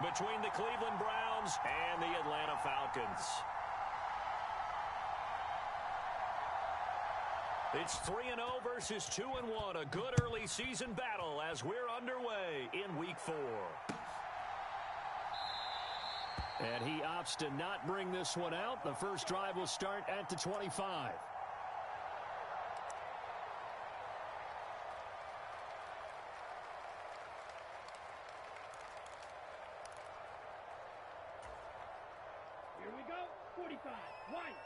between the Cleveland Browns and the Atlanta Falcons. It's 3-0 versus 2-1, a good early season battle as we're underway in Week 4. And he opts to not bring this one out. The first drive will start at the 25. Here we go. 45. White.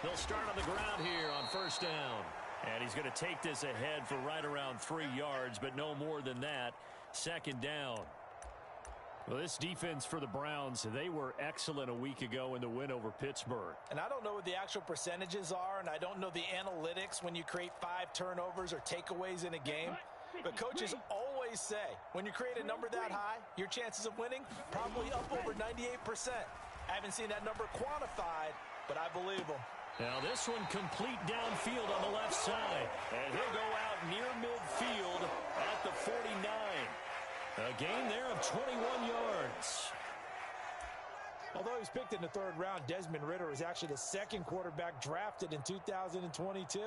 They'll start on the ground here on first down. And he's going to take this ahead for right around 3 yards, but no more than that. Second down. Well, this defense for the Browns, they were excellent a week ago in the win over Pittsburgh. And I don't know what the actual percentages are, and I don't know the analytics when you create 5 turnovers or takeaways in a game. But coaches always say, when you create a number that high, your chances of winning probably up over 98%. I haven't seen that number quantified, but I believe them. Now this one complete downfield on the left side. And he'll go out near midfield at the 49. A gain there of 21 yards. Although he was picked in the 3rd round, Desmond Ridder is actually the 2nd quarterback drafted in 2022.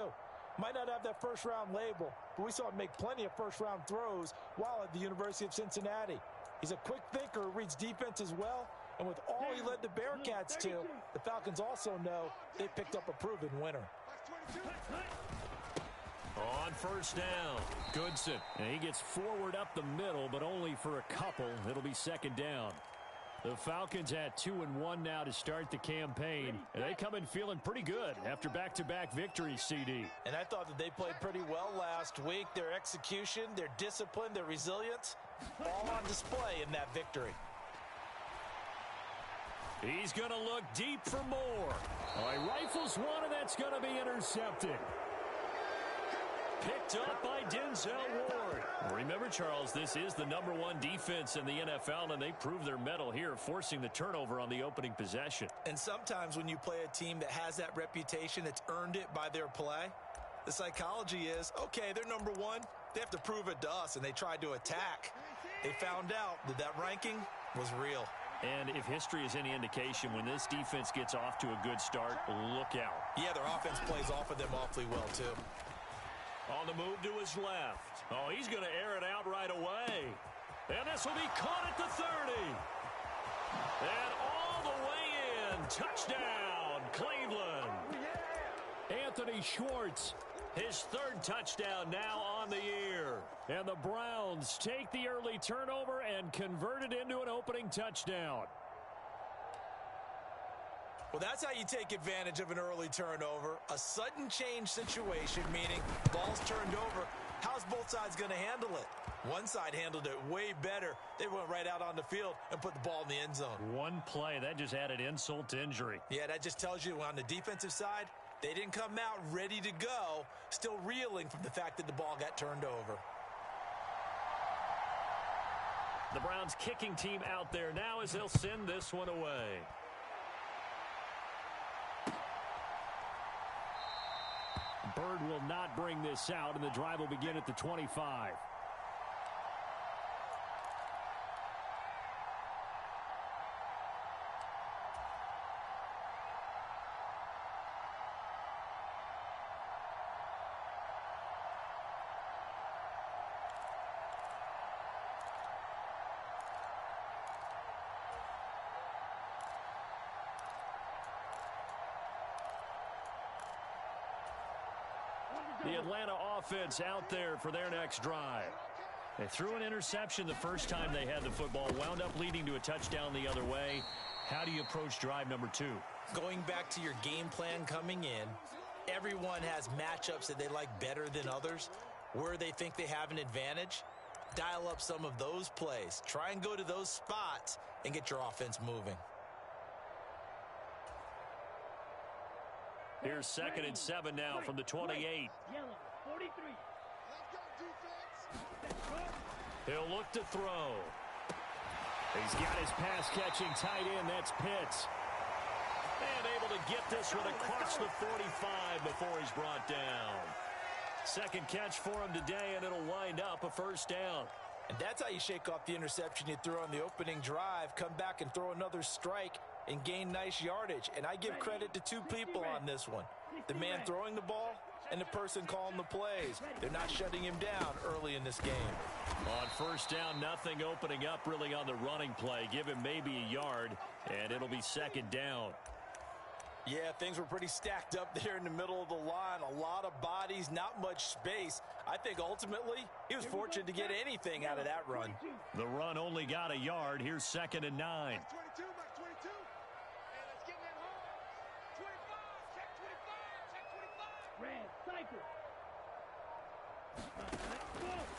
Might not have that first-round label, but we saw him make plenty of first-round throws while at the University of Cincinnati. He's a quick thinker who reads defense as well, and with all he led the Bearcats to, the Falcons also know they picked up a proven winner. On first down, Goodson. And he gets forward up the middle, but only for a couple. It'll be second down. The Falcons at 2-1 now to start the campaign. And they come in feeling pretty good after back-to-back victories, CD. And I thought that they played pretty well last week. Their execution, their discipline, their resilience, all on display in that victory. He's going to look deep for more. All right, rifles one, and that's going to be intercepted. Picked up by Denzel Ward. Remember, Charles, this is the #1 defense in the NFL, and they prove their mettle here, forcing the turnover on the opening possession. And sometimes when you play a team that has that reputation, that's earned it by their play, the psychology is, okay, they're #1. They have to prove it to us, and they tried to attack. They found out that that ranking was real. And if history is any indication, when this defense gets off to a good start, look out. Yeah, their offense plays off of them awfully well, too. On the move to his left. Oh, he's going to air it out right away. And this will be caught at the 30. And all the way in. Touchdown, Cleveland. Anthony Schwartz, his 3rd touchdown now on the year. And the Browns take the early turnover and convert it into an opening touchdown. Well, that's how you take advantage of an early turnover. A sudden change situation, meaning ball's turned over. How's both sides going to handle it? One side handled it way better. They went right out on the field and put the ball in the end zone. One play, that just added insult to injury. Yeah, that just tells you on the defensive side, they didn't come out ready to go, still reeling from the fact that the ball got turned over. The Browns kicking team out there now as they'll send this one away. Bird will not bring this out, and the drive will begin at the 25. The Atlanta offense out there for their next drive. They threw an interception the first time they had the football, wound up leading to a touchdown the other way. How do you approach drive number 2? Going back to your game plan coming in, everyone has matchups that they like better than others. Where they think they have an advantage, dial up some of those plays. Try and go to those spots and get your offense moving. Here's 2nd and 7 now from the 28. Yellow, 43. He'll look to throw. He's got his pass-catching tight end. That's Pitts. And able to get this one across the 45 before he's brought down. Second catch for him today, and it'll wind up a first down. And that's how you shake off the interception you threw on the opening drive, come back and throw another strike and gain nice yardage. And I give credit to two people on this one. The man throwing the ball and the person calling the plays. They're not shutting him down early in this game. On first down, nothing opening up really on the running play. Give him maybe a yard, and it'll be second down. Yeah, things were pretty stacked up there in the middle of the line. A lot of bodies, not much space. I think ultimately he was fortunate to get anything out of that run. The run only got a yard. Here's 2nd and 9.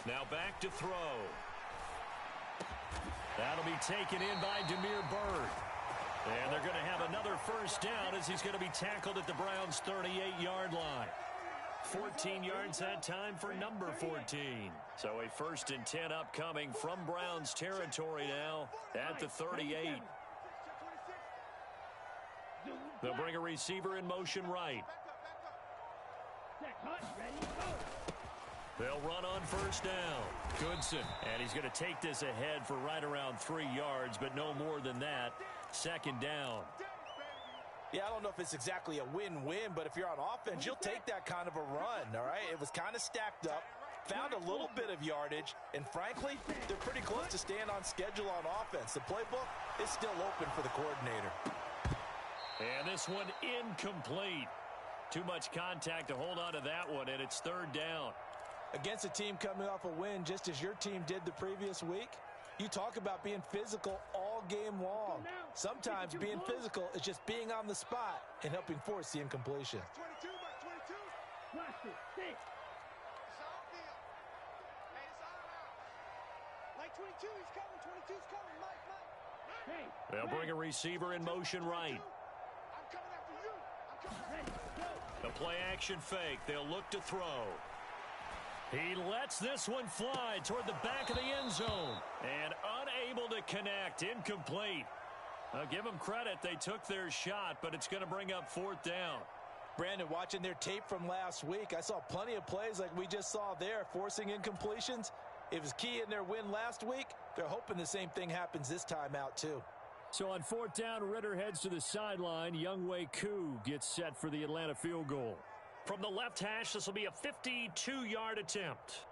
Now back to throw. That'll be taken in by Demir Bird. And they're going to have another first down as he's going to be tackled at the Browns' 38-yard line. 14 yards that time for number 14. So a 1st and 10 upcoming from Browns territory now at the 38. They'll bring a receiver in motion right. They'll run on first down. Goodson. And he's going to take this ahead for right around 3 yards, but no more than that. 2nd down. Yeah, I don't know if it's exactly a win-win, but if you're on offense, you'll take that kind of a run, all right? It was kind of stacked up, found a little bit of yardage, and frankly, they're pretty close to staying on schedule on offense. The playbook is still open for the coordinator. And this one incomplete. Too much contact to hold on to that one, and it's 3rd down. Against a team coming off a win just as your team did the previous week, you talk about being physical all game long. Sometimes being physical is just being on the spot and helping force the incompletion. They'll bring a receiver in motion right. The play action fake. They'll look to throw. He lets this one fly toward the back of the end zone. And unable to connect. Incomplete. I'll give them credit. They took their shot, but it's going to bring up 4th down. Brandon, watching their tape from last week, I saw plenty of plays like we just saw there, forcing incompletions. It was key in their win last week. They're hoping the same thing happens this time out, too. So on 4th down, Ritter heads to the sideline. Younghoe Koo gets set for the Atlanta field goal. From the left hash, this will be a 52-yard attempt.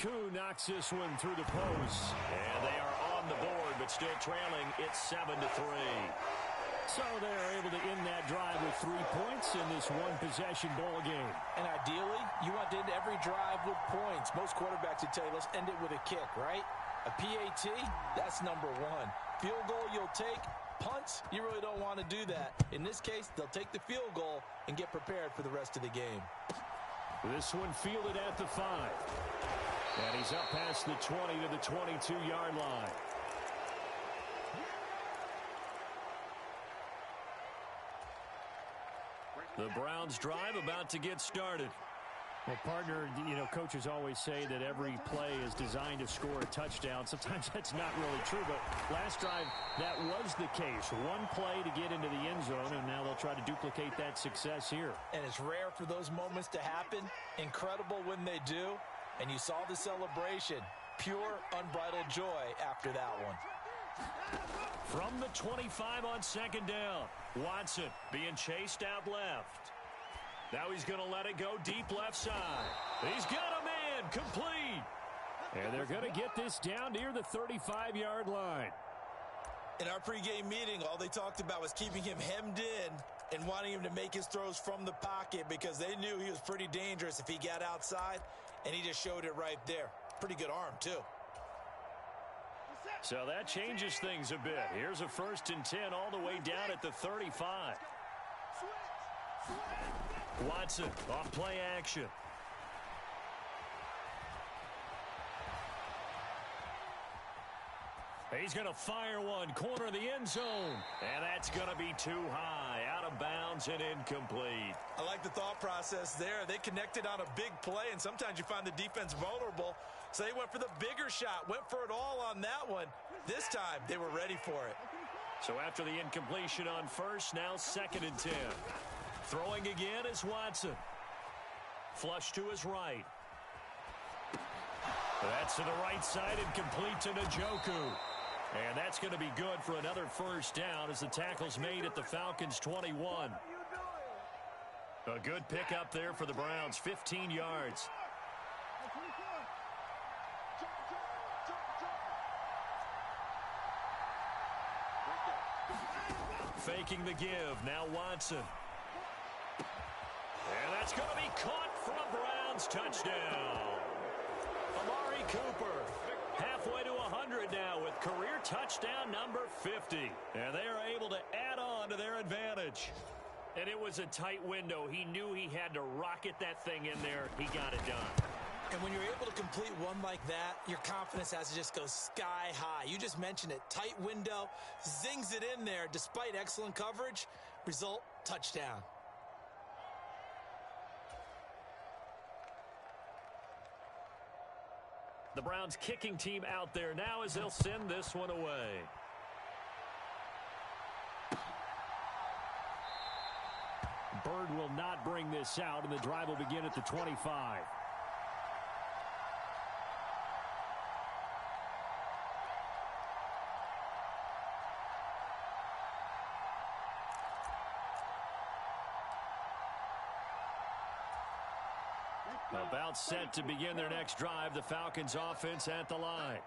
Koo knocks this one through the post. And they are on the board, but still trailing. It's 7-3. So they're able to end that drive with 3 points in this one-possession ball game. And ideally, you want to end every drive with points. Most quarterbacks would tell you, let's end it with a kick, right? A PAT, that's number 1. Field goal you'll take. Punts, you really don't want to do that. In this case, they'll take the field goal and get prepared for the rest of the game. This one fielded at the 5. And he's up past the 20 to the 22-yard line. The Browns drive about to get started. Well, partner, you know, coaches always say that every play is designed to score a touchdown. Sometimes that's not really true, but last drive, that was the case. One play to get into the end zone, and now they'll try to duplicate that success here. And it's rare for those moments to happen. Incredible when they do. And you saw the celebration. Pure, unbridled joy after that one. From the 25 on 2nd down. Watson being chased out left. Now he's going to let it go deep left side. He's got a man complete. And they're going to get this down near the 35-yard line. In our pregame meeting, all they talked about was keeping him hemmed in and wanting him to make his throws from the pocket because they knew he was pretty dangerous if he got outside, and he just showed it right there. Pretty good arm, too. So that changes things a bit. Here's a 1st and 10 all the way down at the 35. Watson off play action. He's going to fire one, corner of the end zone. And that's going to be too high, out of bounds and incomplete. I like the thought process there. They connected on a big play, and sometimes you find the defense vulnerable. So they went for the bigger shot, went for it all on that one. This time, they were ready for it. So after the incompletion on first, now 2nd and 10. Throwing again is Watson. Flush to his right. That's to the right side and complete to Njoku. And that's going to be good for another first down as the tackle's made at the Falcons' 21. A good pickup there for the Browns, 15 yards. Faking the give, now Watson. And that's going to be caught for a Browns touchdown. Amari Cooper, halfway to 100 now with career touchdown number 50. And they are able to add on to their advantage. And it was a tight window. He knew he had to rocket that thing in there. He got it done. And when you're able to complete one like that, your confidence has to just go sky high. You just mentioned it. Tight window, zings it in there despite excellent coverage. Result, touchdown. The Browns kicking team out there now as they'll send this one away. Bird will not bring this out, and the drive will begin at the 25. About set to begin their next drive, the Falcons offense at the line.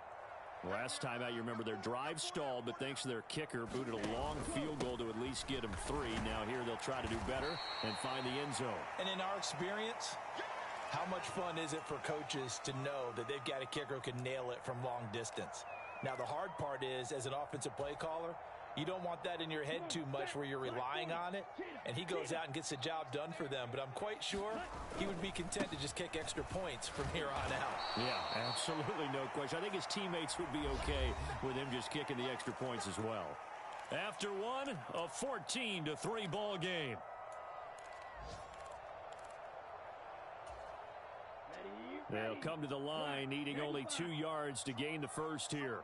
Last time out, you remember their drive stalled, but thanks to their kicker, booted a long field goal to at least get them 3. Now here they'll try to do better and find the end zone. And in our experience, how much fun is it for coaches to know that they've got a kicker who can nail it from long distance? Now the hard part is, as an offensive play caller, you don't want that in your head too much where you're relying on it, and he goes out and gets the job done for them. But I'm quite sure he would be content to just kick extra points from here on out. Yeah, absolutely no question. I think his teammates would be okay with him just kicking the extra points as well. After one, a 14-3 ball game. They'll come to the line, needing only 2 yards to gain the first here.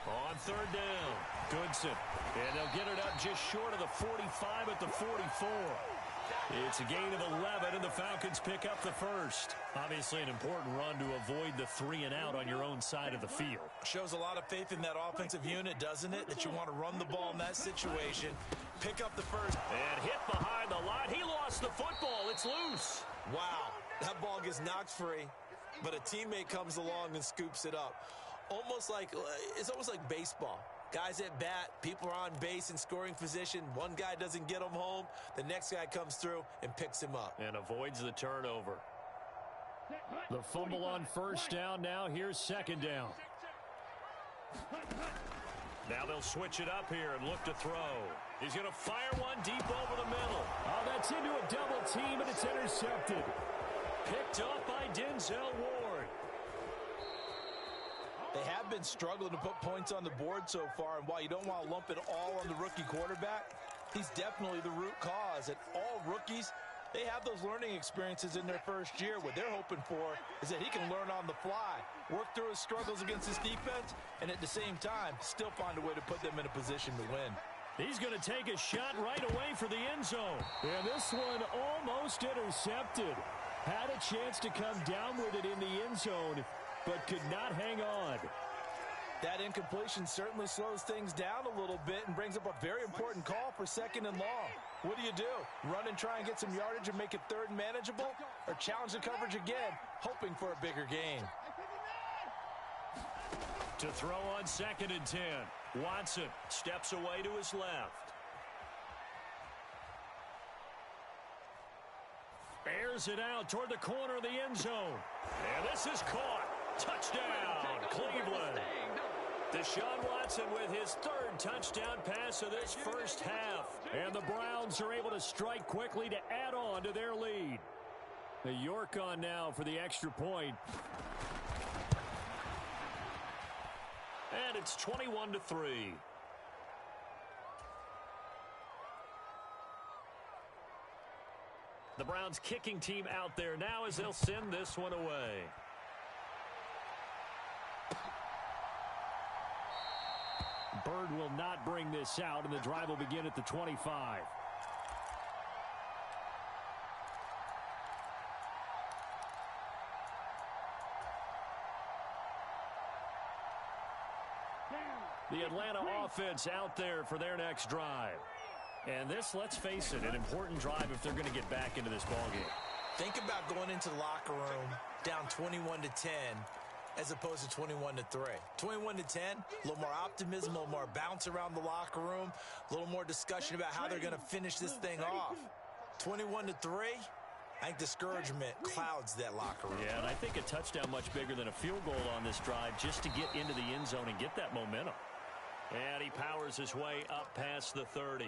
On 3rd down, Goodson. And they'll get it up just short of the 45 at the 44. It's a gain of 11, and the Falcons pick up the first. Obviously an important run to avoid the 3 and out on your own side of the field. Shows a lot of faith in that offensive unit, doesn't it? That you want to run the ball in that situation. Pick up the first. And hit behind the line. He lost the football. It's loose. Wow. That ball gets knocked free, but a teammate comes along and scoops it up. It's almost like baseball. Guys at bat, people are on base in scoring position. One guy doesn't get him home. The next guy comes through and picks him up. And avoids the turnover. The fumble on first down. Now here's 2nd down. Now they'll switch it up here and look to throw. He's going to fire one deep over the middle. Oh, that's into a double team, and it's intercepted. Picked up by Denzel Ward. They have been struggling to put points on the board so far, and while you don't want to lump it all on the rookie quarterback, he's definitely the root cause. And all rookies, they have those learning experiences in their first year. What they're hoping for is that he can learn on the fly, work through his struggles against his defense, and at the same time, still find a way to put them in a position to win. He's going to take a shot right away for the end zone. And this one almost intercepted. Had a chance to come down with it in the end zone, but could not hang on. That incompletion certainly slows things down a little bit and brings up a very important call for 2nd and long. What do? Run and try and get some yardage and make it 3rd and manageable? Or challenge the coverage again, hoping for a bigger gain? To throw on 2nd and 10. Watson steps away to his left. Airs it out toward the corner of the end zone. And this is caught. Touchdown, Cleveland. Deshaun Watson with his 3rd touchdown pass of this first half. And the Browns are able to strike quickly to add on to their lead. The York on now for the extra point. And it's 21-3. The Browns kicking team out there now as they'll send this one away. Bird will not bring this out, and the drive will begin at the 25. The Atlanta offense out there for their next drive. And this, let's face it, an important drive if they're going to get back into this ballgame. Think about going into the locker room down 21-10 as opposed to 21-3. 21-10, a little more optimism, a little more bounce around the locker room, a little more discussion about how they're going to finish this thing off. 21-3, I think discouragement clouds that locker room. Yeah, and I think a touchdown much bigger than a field goal on this drive just to get into the end zone and get that momentum. And he powers his way up past the 30.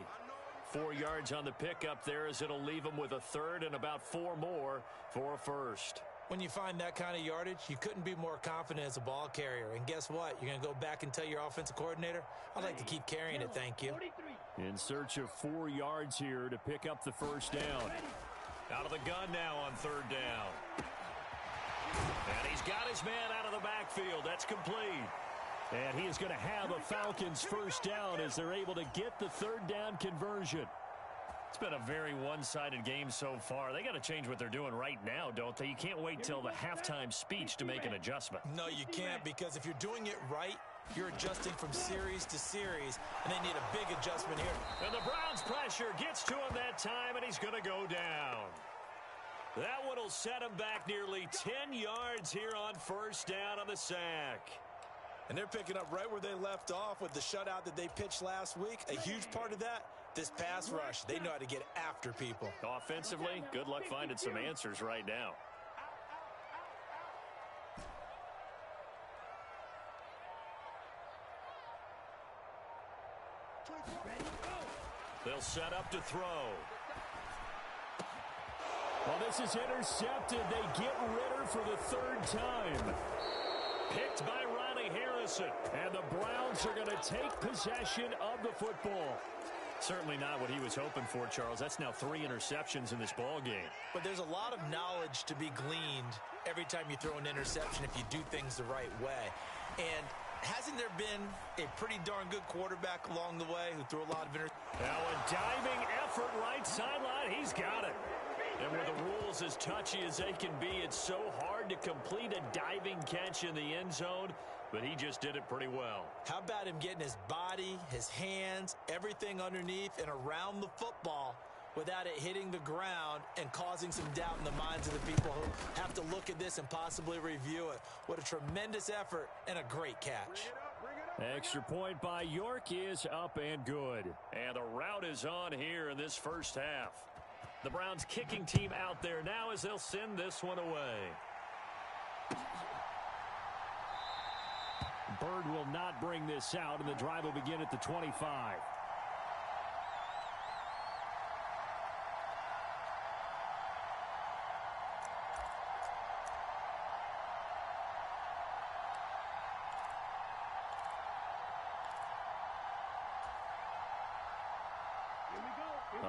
4 yards on the pickup there as it'll leave him with a third and about 4 more for a first. When you find that kind of yardage, you couldn't be more confident as a ball carrier. And guess what? You're going to go back and tell your offensive coordinator, I'd like to keep carrying it, thank you. In search of 4 yards here to pick up the first down. Out of the gun now on third down. And he's got his man out of the backfield. That's complete. And he is going to have a Falcons first down as they're able to get the third down conversion. It's been a very one-sided game so far. They got to change what they're doing right now, don't they? You can't wait till the halftime speech to make an adjustment. No, you can't, because if you're doing it right, you're adjusting from series to series, and they need a big adjustment here. And the Browns pressure gets to him that time, and he's going to go down. That one will set him back nearly 10 yards here on first down on the sack. And they're picking up right where they left off with the shutout that they pitched last week. A huge part of that, this pass rush. They know how to get after people. Offensively, good luck finding some answers right now. They'll set up to throw. Well, this is intercepted. They get Ritter for the third time. Picked by Ronnie Harrison. And the Browns are going to take possession of the football. Certainly not what he was hoping for, Charles. That's now 3 interceptions in this ball game. But there's a lot of knowledge to be gleaned every time you throw an interception if you do things the right way. And hasn't there been a pretty darn good quarterback along the way who threw a lot of interceptions? Now a diving effort right sideline. He's got it. And with the rules as touchy as they can be, it's so hard to complete a diving catch in the end zone, but he just did it pretty well. How about him getting his body, his hands, everything underneath and around the football without it hitting the ground and causing some doubt in the minds of the people who have to look at this and possibly review it. What a tremendous effort and a great catch. Extra point by York is up and good. And the route is on here in this first half. The Browns kicking team out there now as they'll send this one away. Bird will not bring this out, and the drive will begin at the 25.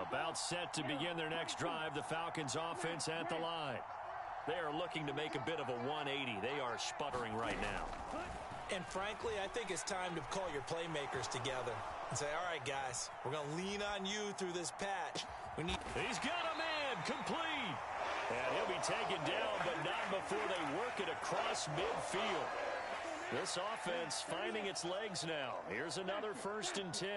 About set to begin their next drive, the Falcons offense at the line. They are looking to make a bit of a 180. They are sputtering right now. And frankly, I think it's time to call your playmakers together and say, all right, guys, we're going to lean on you through this patch. He's got a man complete. And he'll be taken down, but not before they work it across midfield. This offense finding its legs now. Here's another 1st and 10.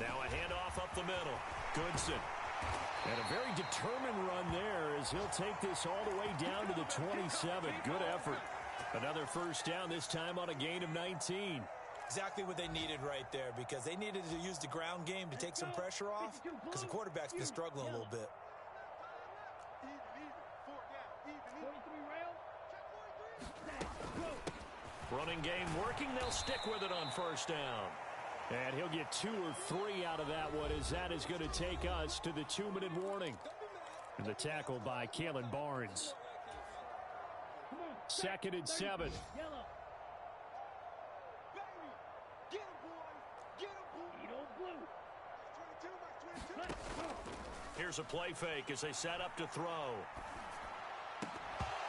Now a handoff up the middle. Goodson. And a very determined run there as he'll take this all the way down to the 27. Good effort. Another first down, this time on a gain of 19. Exactly what they needed right there, because they needed to use the ground game to take some pressure off, because the quarterback's been struggling a little bit. Running game working. They'll stick with it on first down. And he'll get 2 or 3 out of that one, as that is going to take us to the 2-minute warning. And the tackle by Kalen Barnes. 2nd and 7. Here's a play fake as they set up to throw.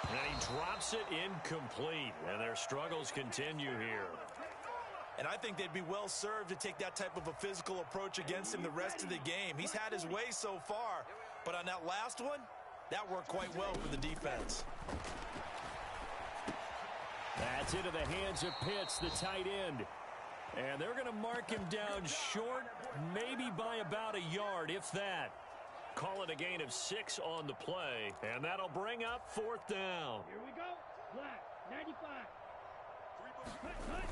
And he drops it incomplete. And their struggles continue here. And I think they'd be well served to take that type of a physical approach against him the rest of the game. He's had his way so far, but on that last one, that worked quite well for the defense. That's into the hands of Pitts, the tight end. And they're going to mark him down short, maybe by about a yard, if that. Call it a gain of 6 on the play, and that'll bring up 4th down. Here we go. Black, 95. Cut.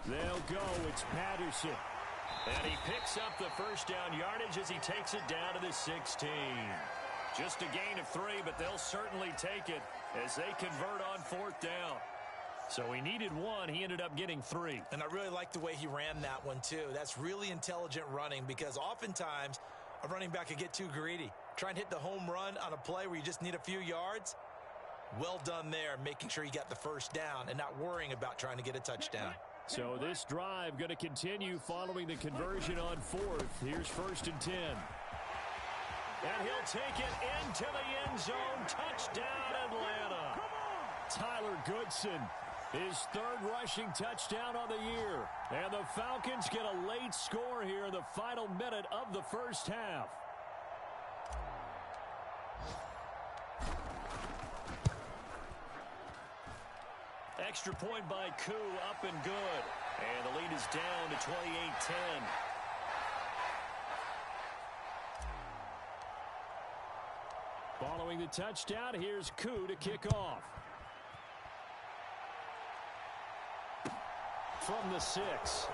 They'll go. It's Patterson. And he picks up the first down yardage as he takes it down to the 16. Just a gain of 3, but they'll certainly take it as they convert on 4th down. So he needed 1. He ended up getting 3. And I really like the way he ran that one, too. That's really intelligent running because oftentimes a running back could get too greedy. Try and hit the home run on a play where you just need a few yards. Well done there, making sure you got the first down and not worrying about trying to get a touchdown. So this drive going to continue following the conversion on 4th. Here's 1st and 10. And he'll take it into the end zone. Touchdown, Atlanta. Tyler Goodson, his 3rd rushing touchdown on the year. And the Falcons get a late score here in the final minute of the first half. Extra point by Koo, up and good. And the lead is down to 28-10. Following the touchdown, here's Koo to kick off. From the 6.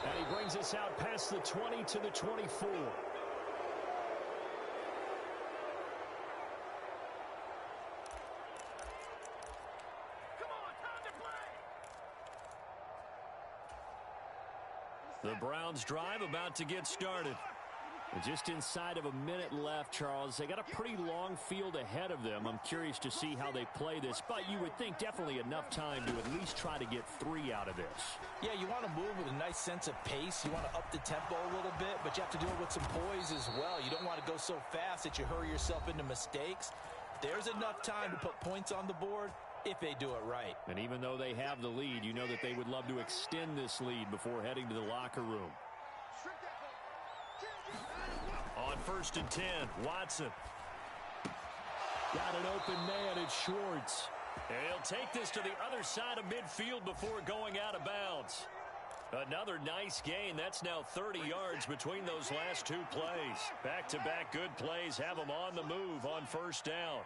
And he brings us out past the 20 to the 24. The Browns drive about to get started. Just inside of a minute left, Charles. They got a pretty long field ahead of them. I'm curious to see how they play this, but you would think definitely enough time to at least try to get 3 out of this. Yeah, you want to move with a nice sense of pace. You want to up the tempo a little bit, but you have to do it with some poise as well. You don't want to go so fast that you hurry yourself into mistakes. There's enough time to put points on the board if they do it right. And even though they have the lead, you know that they would love to extend this lead before heading to the locker room. On 1st and 10, Watson. Got an open man, it's Schwartz. And he'll take this to the other side of midfield before going out of bounds. Another nice gain. That's now 30 yards between those last 2 plays. Back-to-back good plays have them on the move on 1st down.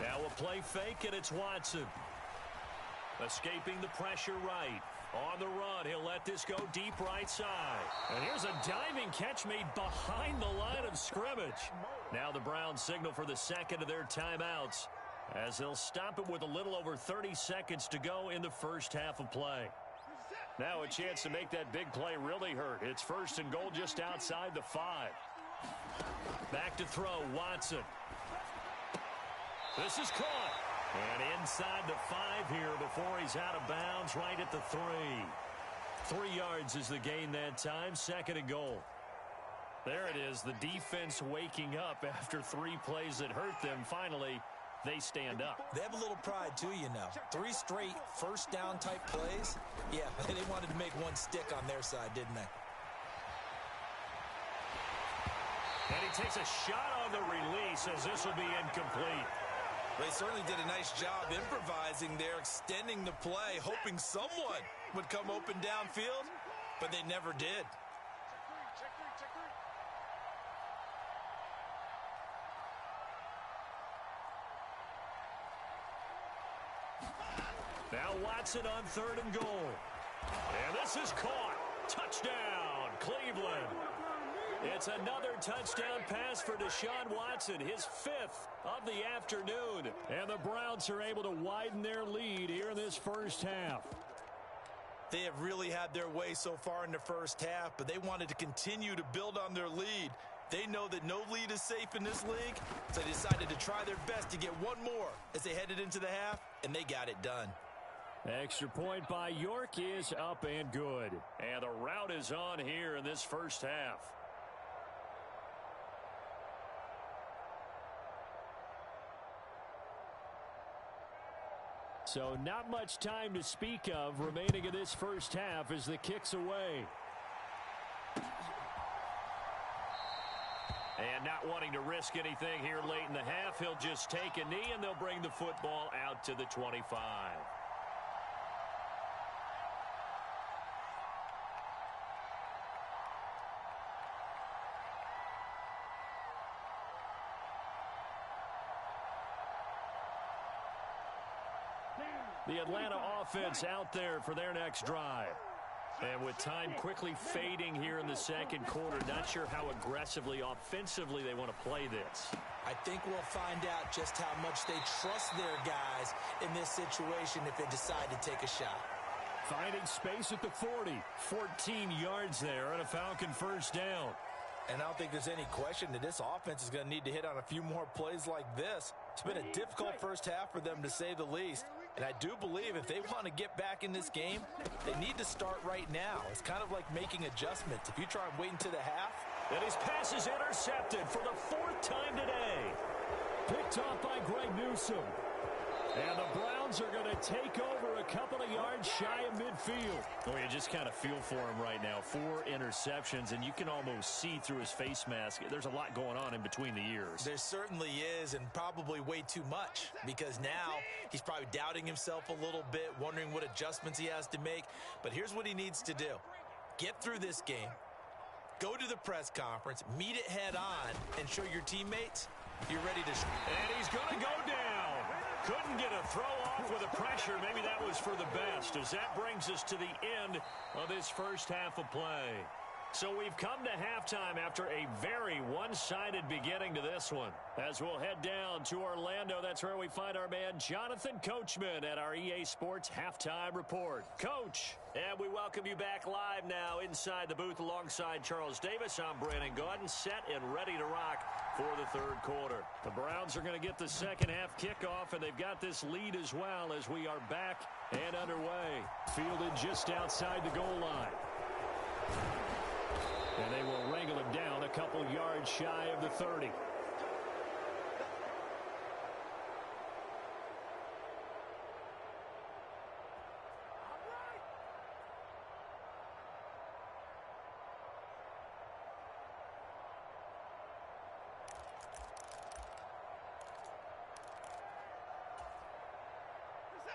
Now a play fake, and it's Watson. Escaping the pressure right. On the run, he'll let this go deep right side. And here's a diving catch made behind the line of scrimmage. Now the Browns signal for the second of their timeouts as they'll stop it with a little over 30 seconds to go in the first half of play. Now a chance to make that big play really hurt. It's 1st and goal just outside the 5. Back to throw, Watson. This is caught. And inside the 5 here before he's out of bounds right at the 3. 3 yards is the gain that time. 2nd and goal. There it is. The defense waking up after 3 plays that hurt them. Finally, they stand up. They have a little pride, too, you know. 3 straight first down type plays. Yeah, they wanted to make one stick on their side, didn't they? And he takes a shot on the release as this will be incomplete. They certainly did a nice job improvising there, extending the play, hoping someone would come open downfield, but they never did. Now Watson on 3rd and goal. And this is caught. Touchdown, Cleveland. It's another touchdown pass for Deshaun Watson, his 5th of the afternoon. And the Browns are able to widen their lead here in this first half. They have really had their way so far in the first half, but they wanted to continue to build on their lead. They know that no lead is safe in this league, so they decided to try their best to get one more as they headed into the half, and they got it done. Extra point by York is up and good. And the rout is on here in this first half. So not much time to speak of remaining in this first half as the kick's away. And not wanting to risk anything here late in the half, he'll just take a knee and they'll bring the football out to the 25. The Atlanta offense out there for their next drive. And with time quickly fading here in the second quarter, not sure how aggressively, offensively they want to play this. I think we'll find out just how much they trust their guys in this situation if they decide to take a shot. Finding space at the 40. 14 yards there and a Falcon first down. And I don't think there's any question that this offense is going to need to hit on a few more plays like this. It's been a difficult first half for them, to say the least. And I do believe if they want to get back in this game, they need to start right now. It's kind of like making adjustments. If you try and wait until the half. And his pass is intercepted for the 4th time today. Picked off by Greg Newsome. And the Browns are going to take over a couple of yards shy of midfield. Oh, you just kind of feel for him right now. 4 interceptions, and you can almost see through his face mask. There's a lot going on in between the ears. There certainly is, and probably way too much, because now he's probably doubting himself a little bit, wondering what adjustments he has to make. But here's what he needs to do. Get through this game. Go to the press conference, meet it head on, and show your teammates you're ready to shoot. And he's going to go down. Couldn't get a throw off with the pressure. Maybe that was for the best, as that brings us to the end of this first half of play. So we've come to halftime after a very one-sided beginning to this one. As we'll head down to Orlando, that's where we find our man Jonathan Coachman at our EA Sports Halftime Report. Coach, and we welcome you back live now inside the booth alongside Charles Davis. I'm Brandon Gaudin, set and ready to rock for the third quarter. The Browns are going to get the second half kickoff, and they've got this lead as well as we are back and underway. Fielded just outside the goal line. And they will wrangle him down a couple yards shy of the 30.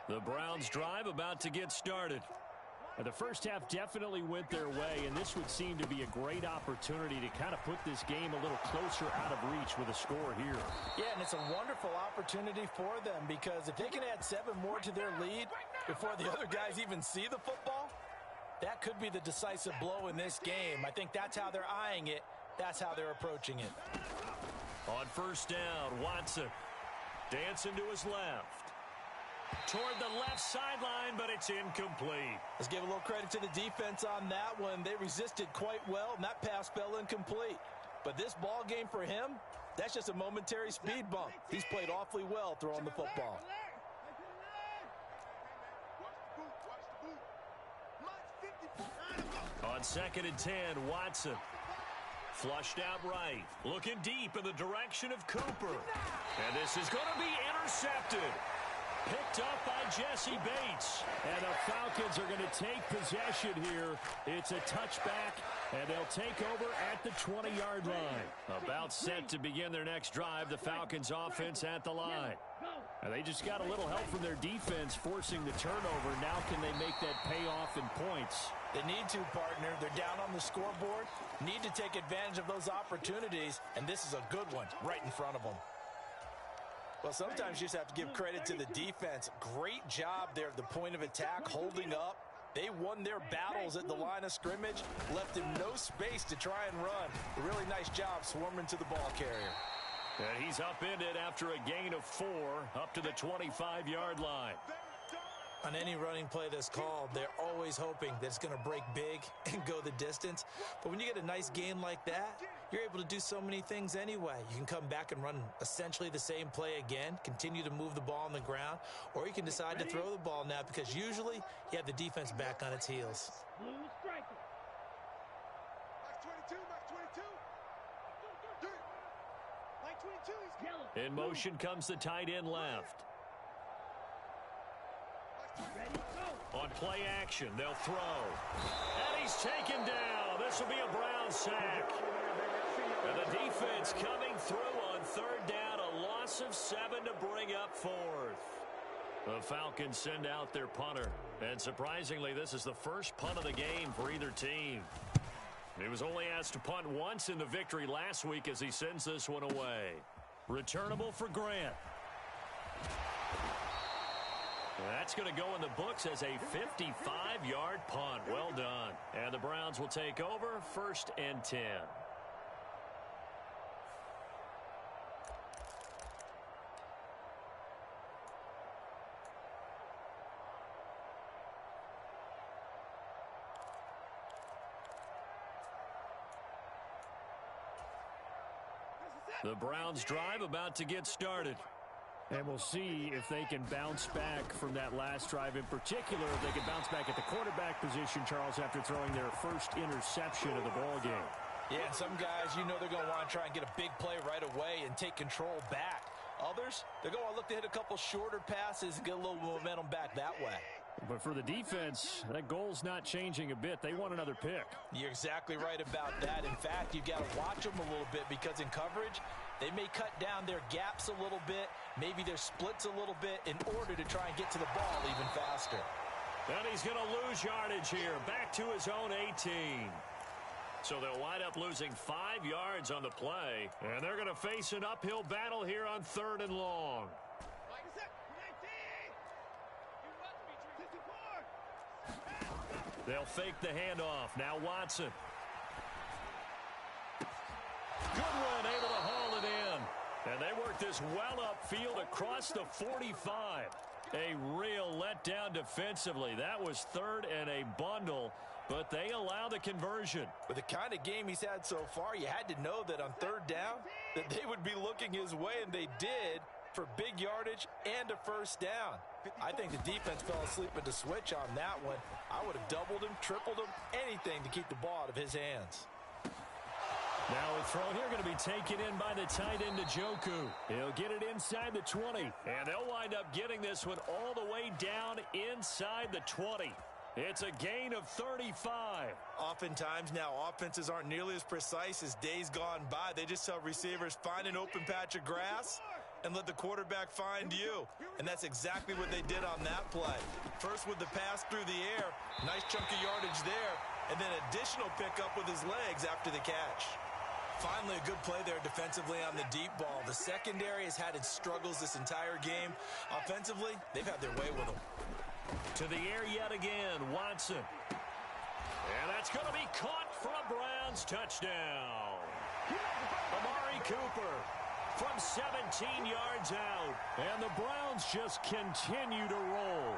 The Browns drive about to get started. The first half definitely went their way, and this would seem to be a great opportunity to kind of put this game a little closer out of reach with a score here. Yeah, and it's a wonderful opportunity for them, because if they can add 7 more to their lead before the other guys even see the football, that could be the decisive blow in this game. I think that's how they're eyeing it. That's how they're approaching it. On first down, Watson dancing to his left. Toward the left sideline, but it's incomplete. Let's give a little credit to the defense on that one. They resisted quite well, and that pass fell incomplete. But this ball game for him, that's just a momentary speed bump. He's played awfully well throwing the football. On 2nd and 10, Watson flushed out right, looking deep in the direction of Cooper. And this is going to be intercepted. Picked up by Jesse Bates. And the Falcons are going to take possession here. It's a touchback, and they'll take over at the 20-yard line. About set to begin their next drive, the Falcons offense at the line. And they just got a little help from their defense forcing the turnover. Now can they make that pay off in points? They need to, partner. They're down on the scoreboard. Need to take advantage of those opportunities, and this is a good one right in front of them. Well, sometimes you just have to give credit to the defense. Great job there at the point of attack, holding up. They won their battles at the line of scrimmage, left him no space to try and run. A really nice job swarming to the ball carrier. And he's upended after a gain of 4 up to the 25-yard line. On any running play that's called, they're always hoping that it's going to break big and go the distance. But when you get a nice game like that, you're able to do so many things anyway. You can come back and run essentially the same play again, continue to move the ball on the ground, or you can decide to throw the ball now because usually you have the defense back on its heels. Blue striker. Like 22, he's Yellow. In motion comes the tight end left. Ready, go. On play action, they'll throw. And he's taken down. This will be a Brown sack. And the defense coming through on third down. A loss of 7 to bring up fourth. The Falcons send out their punter. And surprisingly, this is the first punt of the game for either team. He was only asked to punt once in the victory last week as he sends this one away. Returnable for Grant. That's going to go in the books as a 55-yard punt. Well done. And the Browns will take over 1st and 10. The Browns drive about to get started. And we'll see if they can bounce back from that last drive. In particular, if they can bounce back at the quarterback position, Charles, after throwing their first interception of the ball game. Yeah, some guys, you know they're going to want to try and get a big play right away and take control back. Others, they're going to look to hit a couple shorter passes and get a little momentum back that way. But for the defense, that goal's not changing a bit. They want another pick. You're exactly right about that. In fact, you've got to watch them a little bit because in coverage, they may cut down their gaps a little bit, maybe their splits a little bit in order to try and get to the ball even faster. And he's going to lose yardage here, back to his own 18. So they'll wind up losing 5 yards on the play, and they're going to face an uphill battle here on 3rd and long. They'll fake the handoff. Now Watson. Goodwin able to haul it in. And they work this well upfield across the 45. A real letdown defensively. That was 3rd and a bundle, but they allow the conversion. With the kind of game he's had so far, you had to know that on 3rd down that they would be looking his way, and they did, for big yardage and a 1st down. I think the defense fell asleep at the switch on that one. I would have doubled him, tripled him, anything to keep the ball out of his hands. Now a throw here going to be taken in by the tight end, Njoku. He'll get it inside the 20, and they'll wind up getting this one all the way down inside the 20. It's a gain of 35. Oftentimes now, offenses aren't nearly as precise as days gone by. They just tell receivers, find an open patch of grass and let the quarterback find you. And that's exactly what they did on that play. First with the pass through the air, nice chunk of yardage there, and then additional pickup with his legs after the catch. Finally, a good play there defensively on the deep ball. The secondary has had its struggles this entire game. Offensively, they've had their way with them. To the air yet again, Watson. And that's going to be caught for a Browns touchdown. Amari Cooper from 17 yards out. And the Browns just continue to roll.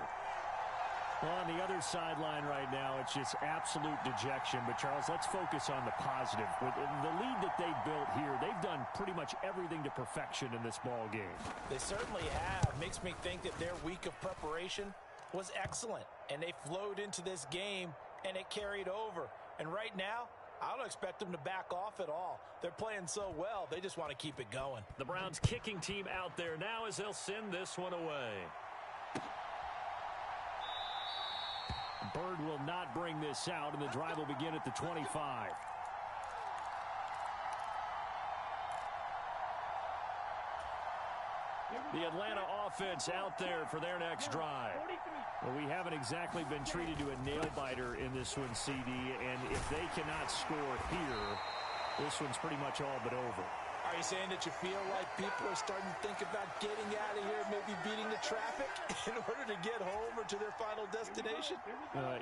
Well, on the other sideline right now, it's just absolute dejection. But, Charles, let's focus on the positive. With the lead that they built here, they've done pretty much everything to perfection in this ball game. They certainly have. Makes me think that their week of preparation was excellent. And they flowed into this game, and it carried over. And right now, I don't expect them to back off at all. They're playing so well, they just want to keep it going. The Browns kicking team out there now as they'll send this one away. Bird will not bring this out, and the drive will begin at the 25. The Atlanta offense out there for their next drive. Well, we haven't exactly been treated to a nail-biter in this one, CD, and if they cannot score here, this one's pretty much all but over. Are you saying that you feel like people are starting to think about getting out of here, maybe beating the traffic in order to get home or to their final destination?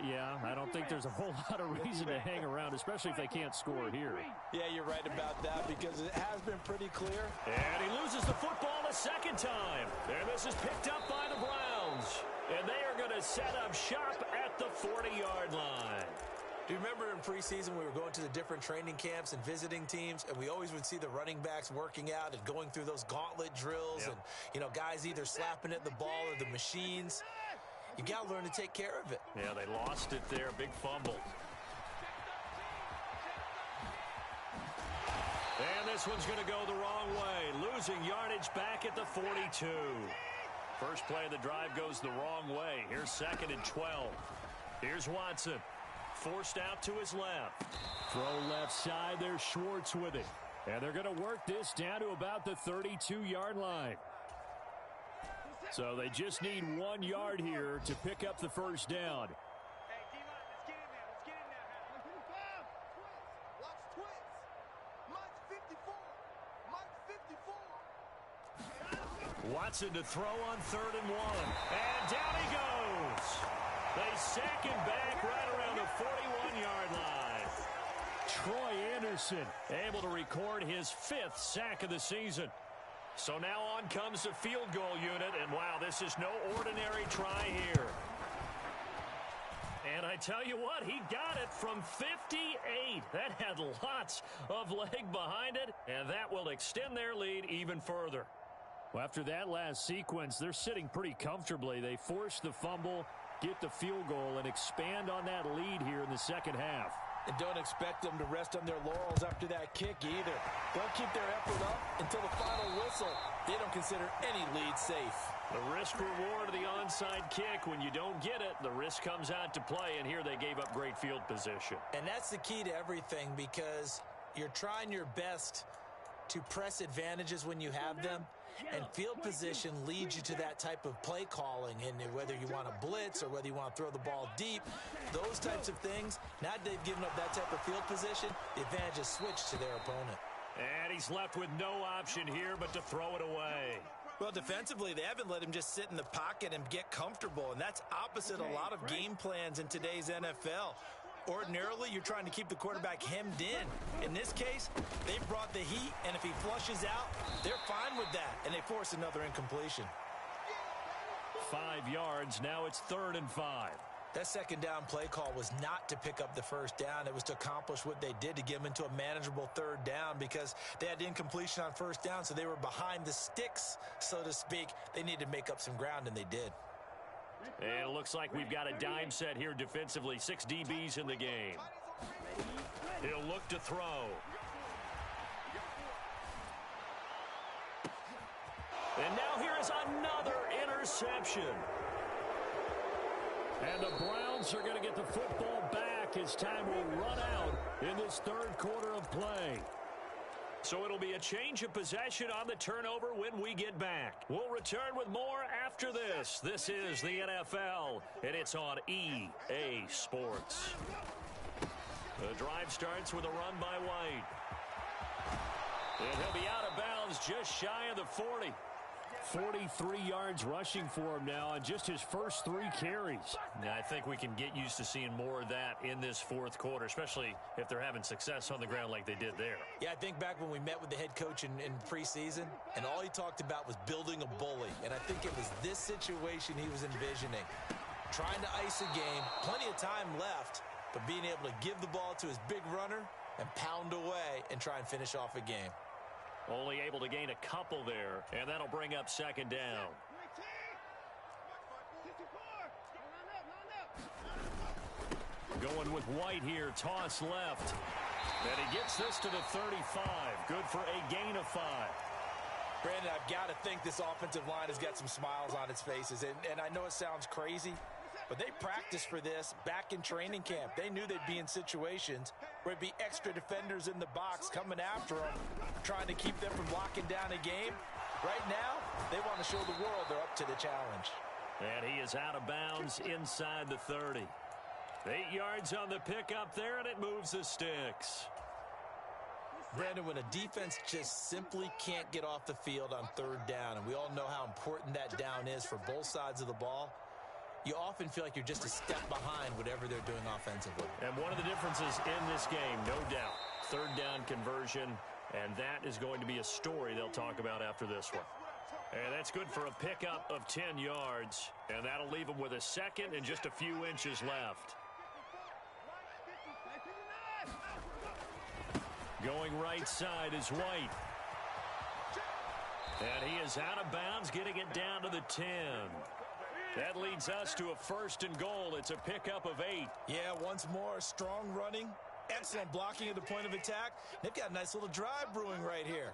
Yeah, I don't think there's a whole lot of reason to hang around, especially if they can't score here. Yeah, you're right about that because it has been pretty clear. And he loses the football a second time. And this is picked up by the Browns. And they are going to to set up shop at the 40-yard line. Do you remember in preseason we were going to the different training camps and visiting teams, and we always would see the running backs working out and going through those gauntlet drills, and, you know, guys either slapping at the ball or the machines. You got to learn to take care of it. Yeah, they lost it there. Big fumble. And this one's going to go the wrong way. Losing yardage back at the 42. First play of the drive goes the wrong way. Here's 2nd and 12. Here's Watson. Forced out to his left. Throw left side. There's Schwartz with it. And they're going to work this down to about the 32-yard line. So they just need 1 yard here to pick up the first down. Hey, D-line, let's get in there. Let's get in there. Watch twins. Mike 54. Mike 54. Watson to throw on 3rd and 1. And down he goes. They sack him back right around the 41-yard line. Troy Anderson able to record his 5th sack of the season. So now on comes the field goal unit, and wow, this is no ordinary try here. And I tell you what, he got it from 58. That had lots of leg behind it, and that will extend their lead even further. Well, after that last sequence, they're sitting pretty comfortably. They force the fumble, get the field goal, and expand on that lead here in the second half. And don't expect them to rest on their laurels after that kick either. They'll keep their effort up until the final whistle. They don't consider any lead safe. The risk-reward of the onside kick, when you don't get it, the risk comes out to play, and here they gave up great field position. And that's the key to everything, because you're trying your best to press advantages when you have them, and field position leads you to that type of play calling, and whether you want to blitz or whether you want to throw the ball deep, those types of things. Now that they've given up that type of field position, the advantage is switched to their opponent. And he's left with no option here but to throw it away. Well, defensively, they haven't let him just sit in the pocket and get comfortable, and that's opposite a lot of game plans in today's NFL. Ordinarily, you're trying to keep the quarterback hemmed in. In this case, they brought the heat, and if he flushes out, they're fine with that, and they force another incompletion. 5 yards. Now it's 3rd and 5. That second down play call was not to pick up the first down. It was to accomplish what they did, to get them into a manageable 3rd down, because they had incompletion on first down, so they were behind the sticks, so to speak. They needed to make up some ground, and they did. And it looks like we've got a dime set here defensively. 6 DBs in the game. He'll look to throw. And now here is another interception. And the Browns are going to get the football back as time will run out in this 3rd quarter of play. So it'll be a change of possession on the turnover when we get back. We'll return with more after this. This is the NFL, and it's on EA Sports. The drive starts with a run by White. And he'll be out of bounds just shy of the 40. 43 yards rushing for him now on just his first 3 carries. Now, I think we can get used to seeing more of that in this 4th quarter, especially if they're having success on the ground like they did there. Yeah, I think back when we met with the head coach in preseason, and all he talked about was building a bully. And I think it was this situation he was envisioning. Trying to ice a game, plenty of time left, but being able to give the ball to his big runner and pound away and try and finish off a game. Only able to gain a couple there, and that'll bring up 2nd down. Going with White here, toss left. And he gets this to the 35. Good for a gain of 5. Brandon, I've got to think this offensive line has got some smiles on its faces. And I know it sounds crazy, but they practiced for this back in training camp. They knew they'd be in situations where it'd be extra defenders in the box coming after them, trying to keep them from locking down a game. Right now, they want to show the world they're up to the challenge. And he is out of bounds inside the 30. 8 yards on the pickup there, and it moves the sticks. Brandon, when a defense just simply can't get off the field on 3rd down, and we all know how important that down is for both sides of the ball, you often feel like you're just a step behind whatever they're doing offensively. And one of the differences in this game, no doubt, 3rd down conversion, and that is going to be a story they'll talk about after this one. And that's good for a pickup of 10 yards. And that'll leave him with a second and just a few inches left. Going right side is White. And he is out of bounds, getting it down to the 10. That leads us to a 1st and goal. It's a pickup of 8. Yeah, once more, strong running, excellent blocking at the point of attack. They've got a nice little drive brewing right here.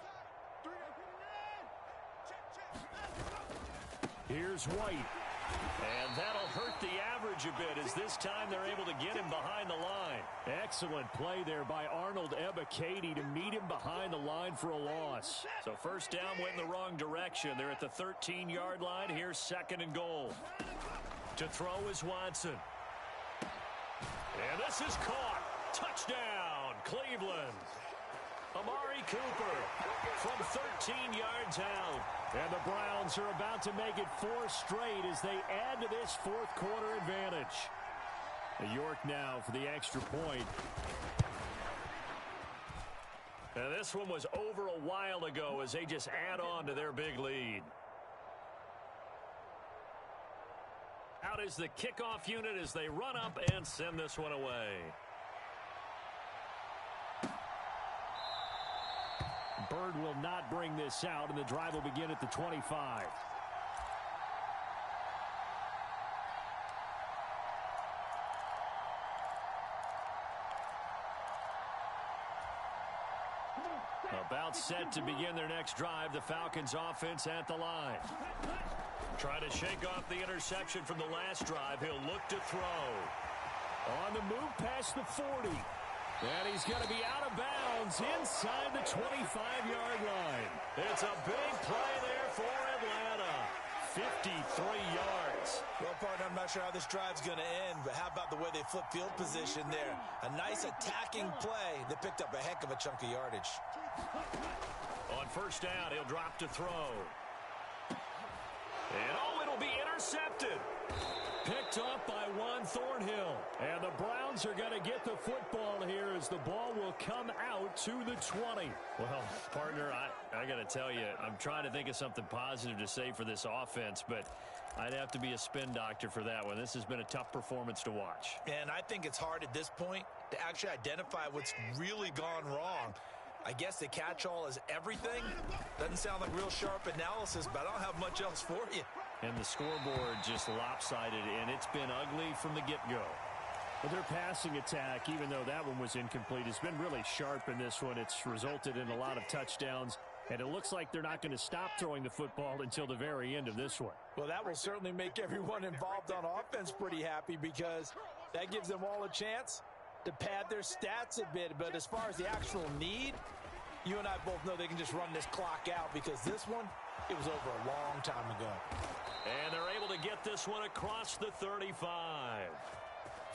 Here's White. And that'll hurt the average a bit as this time they're able to get him behind the line. Excellent play there by Arnold Ebiketie to meet him behind the line for a loss. So first down went in the wrong direction. They're at the 13-yard line. Here's 2nd and goal. To throw is Watson. And this is caught. Touchdown, Cleveland. Amari Cooper from 13 yards out. And the Browns are about to make it 4 straight as they add to this 4th quarter advantage. York now for the extra point. Now this one was over a while ago as they just add on to their big lead. Out is the kickoff unit as they run up and send this one away. Bird will not bring this out, and the drive will begin at the 25. About set to begin their next drive, the Falcons offense at the line. Trying to shake off the interception from the last drive. He'll look to throw. On the move past the 40. And he's going to be out of bounds inside the 25-yard line. It's a big play there for Atlanta. 53 yards. Well, partner, I'm not sure how this drive's going to end, but how about the way they flip field position there? A nice attacking play that picked up a heck of a chunk of yardage. On first down, he'll drop to throw. And it'll be intercepted. Picked up by Juan Thornhill. And the Browns are going to get the football here as the ball will come out to the 20. Well, partner, I got to tell you, I'm trying to think of something positive to say for this offense, but I'd have to be a spin doctor for that one. This has been a tough performance to watch. And I think it's hard at this point to actually identify what's really gone wrong. I guess the catch-all is everything. Doesn't sound like real sharp analysis, but I don't have much else for you. And the scoreboard just lopsided, and it's been ugly from the get-go. But their passing attack, even though that one was incomplete, has been really sharp in this one. It's resulted in a lot of touchdowns, and it looks like they're not going to stop throwing the football until the very end of this one. Well, that will certainly make everyone involved on offense pretty happy because that gives them all a chance to pad their stats a bit. But as far as the actual need, you and I both know they can just run this clock out because this one, it was over a long time ago. And they're able to get this one across the 35.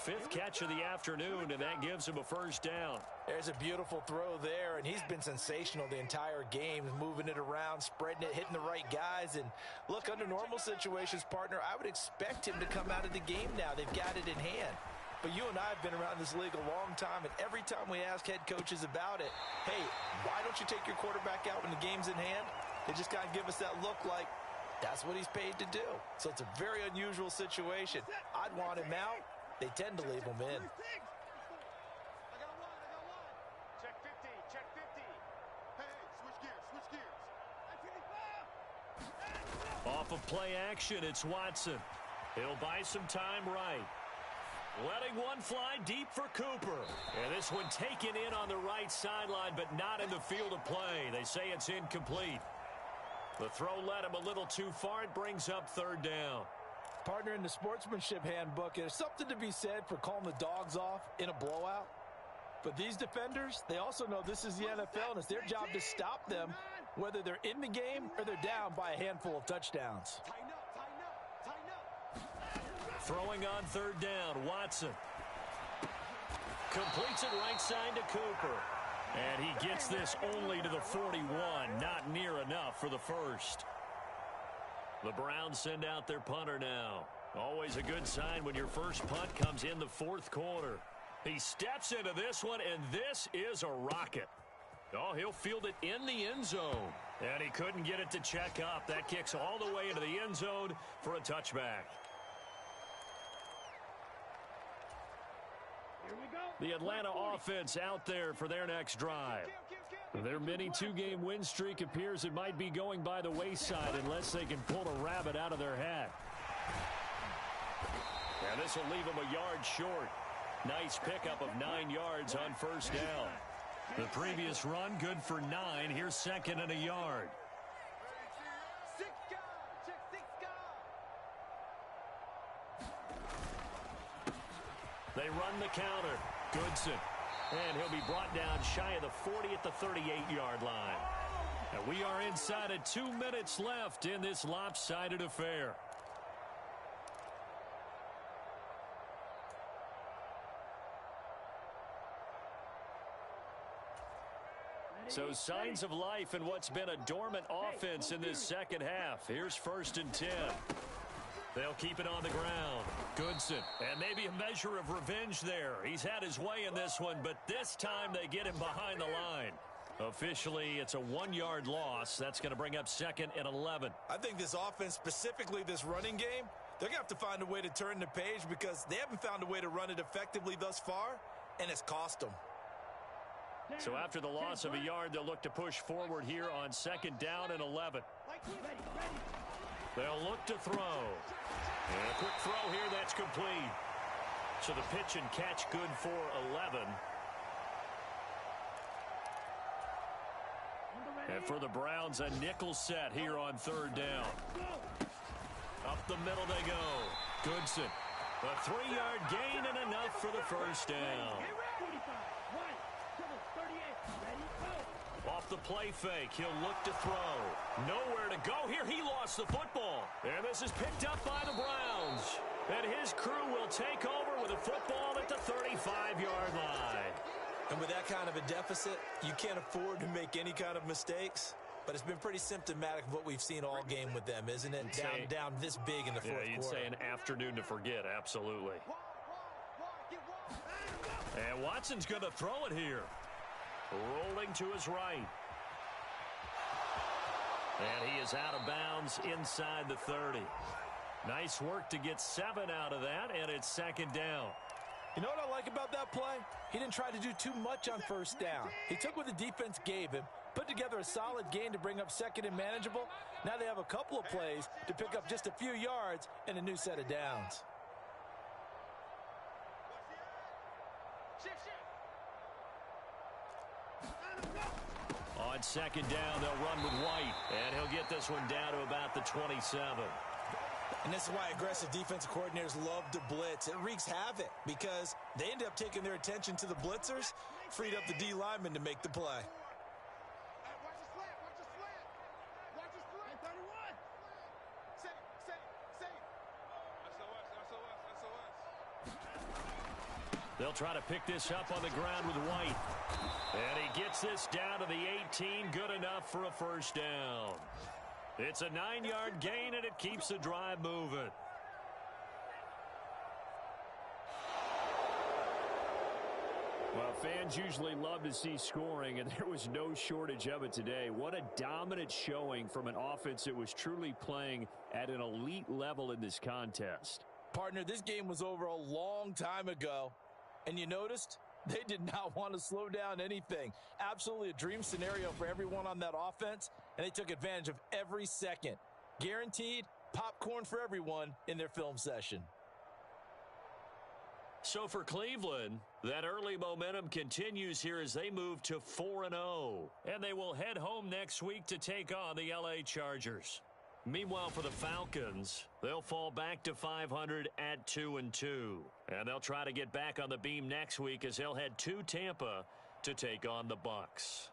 5th catch of the afternoon, and that gives him a first down. There's a beautiful throw there, and he's been sensational the entire game, moving it around, spreading it, hitting the right guys. And look, under normal situations, partner, I would expect him to come out of the game now. They've got it in hand. But you and I have been around this league a long time, and every time we ask head coaches about it, hey, why don't you take your quarterback out when the game's in hand? They just kind of give us that look like that's what he's paid to do. So it's a very unusual situation. I'd want him out. They tend to leave him in. I got one. Check 50, check 50. Hey, switch gears. Off of play action, it's Watson. He'll buy some time right. Letting one fly deep for Cooper. And this one taken in on the right sideline, but not in the field of play. They say it's incomplete. The throw led him a little too far. It brings up 3rd down. Partner, in the sportsmanship handbook, there's something to be said for calling the dogs off in a blowout. But these defenders, they also know this is the NFL, and it's their job to stop them, whether they're in the game or they're down by a handful of touchdowns. Tighten up. Throwing on 3rd down, Watson. Completes it right side to Cooper. And he gets this only to the 41, not near enough for the first. The Browns send out their punter now. Always a good sign when your first punt comes in the 4th quarter. He steps into this one, and this is a rocket. Oh, he'll field it in the end zone. And he couldn't get it to check up. That kicks all the way into the end zone for a touchback. Here we go. The Atlanta offense out there for their next drive. Their mini two-game win streak appears it might be going by the wayside unless they can pull a rabbit out of their hat. And this will leave them a yard short. Nice pickup of 9 yards on first down. The previous run good for 9. Here's second and a yard. 6 guard. Check 6 guard. They run the counter. Goodson. And he'll be brought down shy of the 40 at the 38-yard line. And we are inside of 2 minutes left in this lopsided affair. So signs of life in what's been a dormant offense in this second half. Here's first and 10. They'll keep it on the ground. Goodson. And maybe a measure of revenge there. He's had his way in this one, but this time they get him behind the line. Officially, it's a 1-yard loss. That's going to bring up second and 11. I think this offense, specifically this running game, they're going to have to find a way to turn the page because they haven't found a way to run it effectively thus far, and it's cost them. So after the loss of a yard, they'll look to push forward here on second down and 11. They'll look to throw. And a quick throw here, that's complete. So the pitch and catch good for 11. And for the Browns, a nickel set here on third down. Up the middle they go. Goodson. A 3-yard gain and enough for the first down. Off the play fake, he'll look to throw. Nowhere to go here. He lost the football. And this is picked up by the Browns. And his crew will take over with a football at the 35-yard line. And with that kind of a deficit, you can't afford to make any kind of mistakes. But it's been pretty symptomatic of what we've seen all game with them, isn't it? Down this big in the fourth quarter. Yeah, you'd say an afternoon to forget, absolutely. And Watson's going to throw it here. Rolling to his right. And he is out of bounds inside the 30. Nice work to get 7 out of that, and it's second down. You know what I like about that play? He didn't try to do too much on first down. He took what the defense gave him, put together a solid gain to bring up second and manageable. Now they have a couple of plays to pick up just a few yards and a new set of downs. On second down, they'll run with White, and he'll get this one down to about the 27. And this is why aggressive defensive coordinators love to blitz. It wreaks havoc because they end up taking their attention to the blitzers, freed up the D lineman to make the play. Watch the slant. Watch the slant. Watch the slant. 31. Say. SOS. They'll try to pick this up on the ground with White. And he gets this down to the 18. Good enough for a first down. It's a 9-yard gain, and it keeps the drive moving. Well, fans usually love to see scoring, and there was no shortage of it today. What a dominant showing from an offense that was truly playing at an elite level in this contest. Partner, this game was over a long time ago, and you noticed they did not want to slow down anything. Absolutely a dream scenario for everyone on that offense, and they took advantage of every second. Guaranteed popcorn for everyone in their film session. So for Cleveland, that early momentum continues here as they move to 4-0. And they will head home next week to take on the LA Chargers. Meanwhile, for the Falcons, they'll fall back to 500 at 2-2. And they'll try to get back on the beam next week as they'll head to Tampa to take on the Bucs.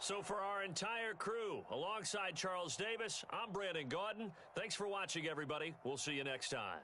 So for our entire crew, alongside Charles Davis, I'm Brandon Gaudin. Thanks for watching, everybody. We'll see you next time.